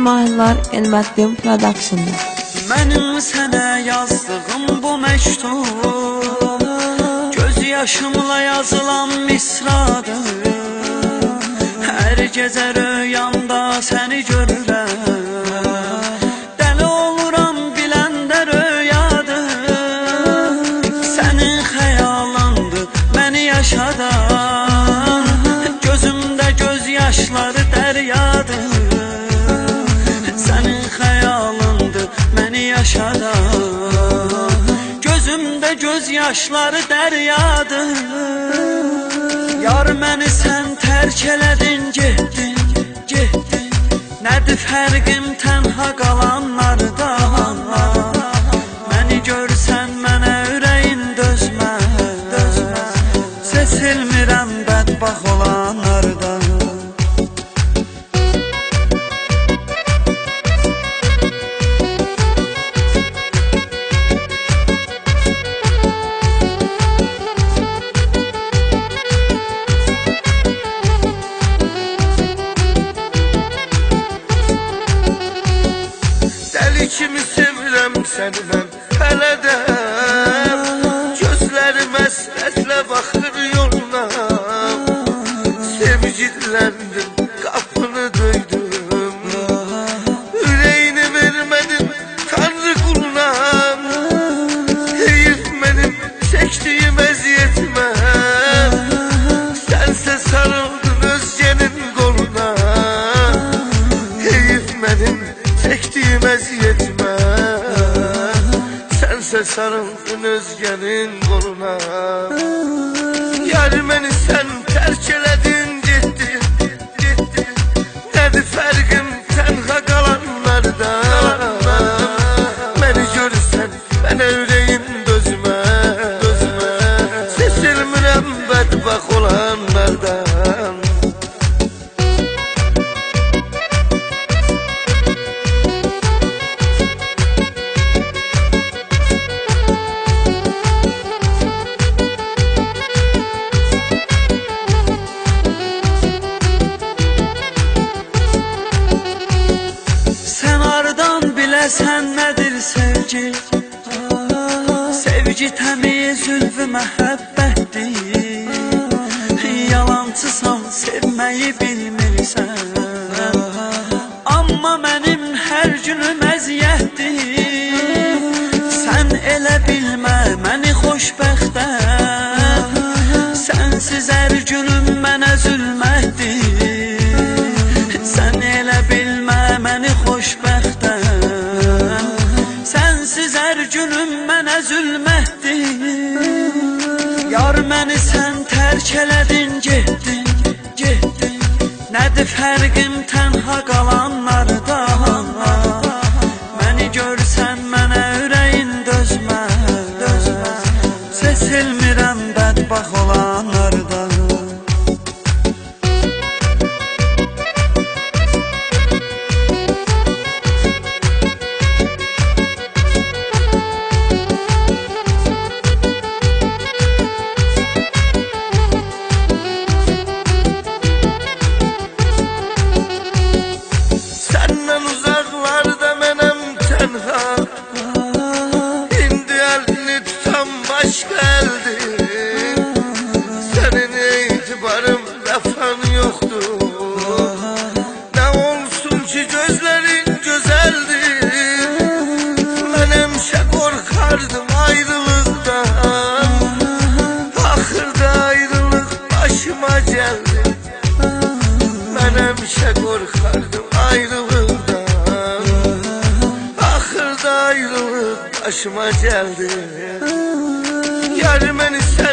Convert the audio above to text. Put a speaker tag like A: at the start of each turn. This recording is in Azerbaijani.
A: Mahirlar Elməddin Production'da.
B: Mənim sənə yazdığım bu məktub göz yaşımla yazılan misradır. Hər gecə rüyamda səni görürəm, dəli oluram biləndə rüyadır. Sənin xəyalındır məni yaşadan, gözümdə göz yaşları dəryadır. Sənin xəyalındır məni yaşadan, gözümdə göz yaşları dəryadır. Yar məni sən tərk elədin, getdin, getdin. Nədir fərqim tənha qalanlardan? Məni görsən mənə ürəyin dözməz. Seçilmirəm bədbax olanlardan.
C: Kimi sevirəm səni mən hələdən, gözlərim əsrətlə baxır yoluna. Sevgiləndim, qapını döydüm, ürəyini vermədim Tanrı quluna. Heyif mənim çəkdiyim əziyyətimə, sənsə sarıldın özgənin qoluna. Heyif mənim çəkdiyim əziyyətimə, sənsə sarıldın özgənin qoluna. Yar məni sən tərk elədin, getdin, getdin. Nədir fərqim tənha qalanlardan? Məni görürsən mənə ürəyin dözməz. Seçilmirəm bədbax olanlardan.
B: Sən nədir sevgi? Sevgi təmiz zülfü məhəbbətdir. Yalançısan, sevməyi bilmirsən. Amma mənim hər günüm əziyyətdir. Sən elə bilmə məni xoşbəxtəm, sənsiz hər günüm mənə zülmətdir. Sən elə bilmə məni xoşbəxtəm, sənsiz hər günüm mənə zülmətdir. Yar məni sən tərk elədin, getdin, getdin. Nədir fərqim tənha qalanlardan? Məni görsən mənə ürəyin dözməz. Seçilmirəm bədbax olanlardan.
C: Senin etibarım vəfan yoxdur. Nə olsun ki gözlərin gözəldir. Mən həmişə qorxardım ayrılıqdan, axırda ayrılıq başıma gəldi. Mən həmişə qorxardım ayrılıqdan, axırda ayrılıq başıma gəldi. Yar məni sən